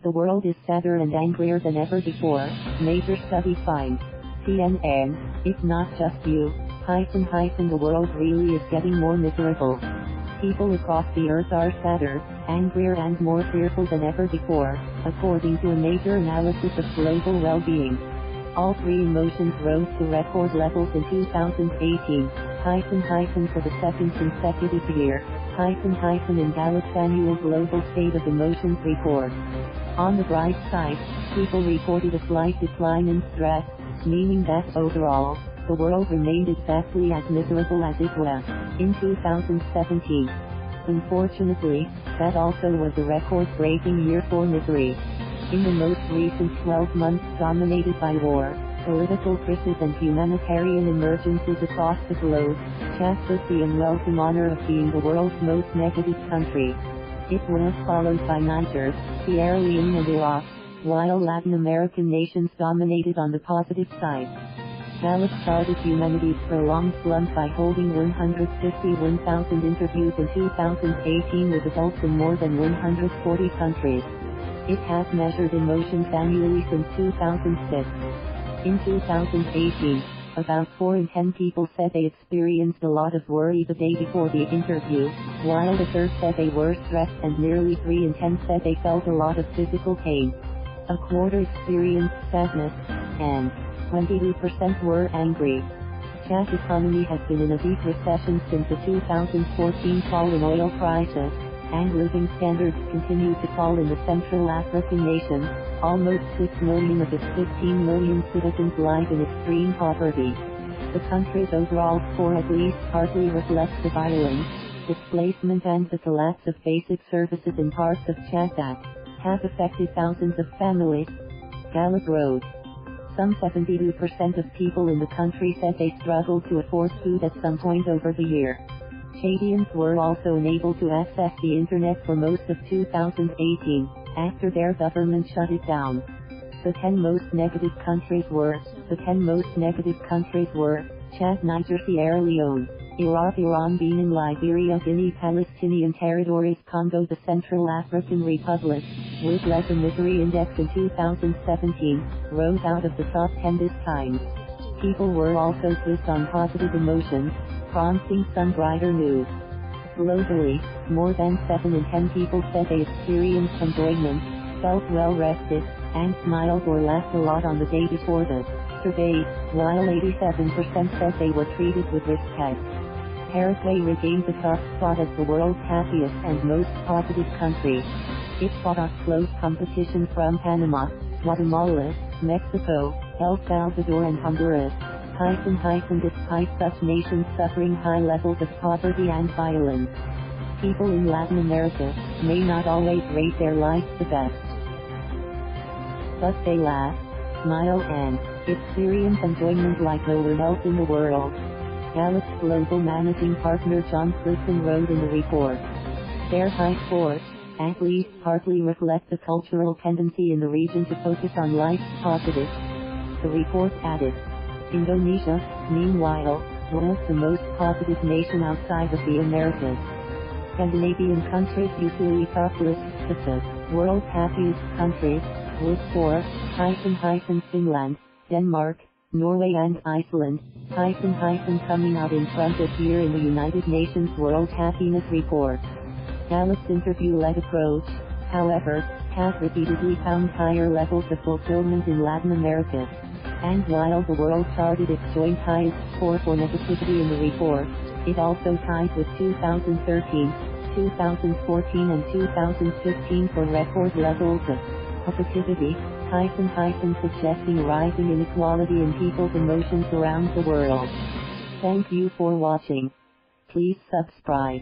The world is sadder and angrier than ever before, major study finds. CNN, it's not just you, the world really is getting more miserable. People across the earth are sadder, angrier and more fearful than ever before, according to a major analysis of global well-being. All three emotions rose to record levels in 2018, for the second consecutive year, in Gallup's annual Global State of Emotions report. On the bright side, people reported a slight decline in stress, meaning that overall, the world remained exactly as miserable as it was in 2017. Unfortunately, that also was a record-breaking year for misery. In the most recent 12 months dominated by war, political crises and humanitarian emergencies across the globe, Chad took the unwelcome honor of being the world's most negative country. It was followed by Niger, Sierra Leone and Iraq, while Latin American nations dominated on the positive side. Gallup started humanity's prolonged slump by holding 151,000 interviews in 2018 with adults in more than 140 countries. It has measured emotions annually since 2006. In 2018, about 4 in 10 people said they experienced a lot of worry the day before the interview, while a third said they were stressed and nearly 3 in 10 said they felt a lot of physical pain. A quarter experienced sadness, and 22% were angry. Chad's economy has been in a deep recession since the 2014 fall in oil prices, and living standards continue to fall in the Central African nation. Almost 6 million of its 15 million citizens live in extreme poverty. The country's overall score at least partly reflects the violence, displacement and the collapse of basic services in parts of Chad that have affected thousands of families. Gallup wrote. Some 72% of people in the country said they struggled to afford food at some point over the year. Chadians were also unable to access the internet for most of 2018, after their government shut it down. The 10 most negative countries were Chad, Niger, Sierra Leone, Iraq, Iran, Benin, Liberia, Guinea, Palestinian Territories, Congo, the Central African Republic, with less a misery index in 2017, rose out of the top 10 this time. People were also twist on positive emotions, prompting some brighter news. Globally, more than 7 in 10 people said they experienced enjoyment, felt well rested, and smiled or laughed a lot on the day before the survey, while 87% said they were treated with respect. Paraguay regained the top spot as the world's happiest and most positive country. It fought off close competition from Panama, Guatemala, Mexico, El Salvador and Honduras, despite such nations suffering high levels of poverty and violence. People in Latin America may not always rate their lives the best, but they laugh, smile and experience enjoyment like no one else in the world. Gallup's global managing partner John Clifton wrote in the report. Their high scores, at least partly reflect the cultural tendency in the region to focus on life's positives. The report added. Indonesia, meanwhile, was the most positive nation outside of the Americas. Scandinavian countries usually top lists such as world's happiest countries, with 4, Finland, Denmark, Norway and Iceland, coming out in front this year in the United Nations World Happiness Report. Gallup's interview-led approach, however, has repeatedly found higher levels of fulfillment in Latin America. And while the world charted its joint highest score for negativity in the report, it also tied with 2013, 2014 and 2015 for record levels of positivity, suggesting rising inequality in people's emotions around the world. Thank you for watching. Please subscribe.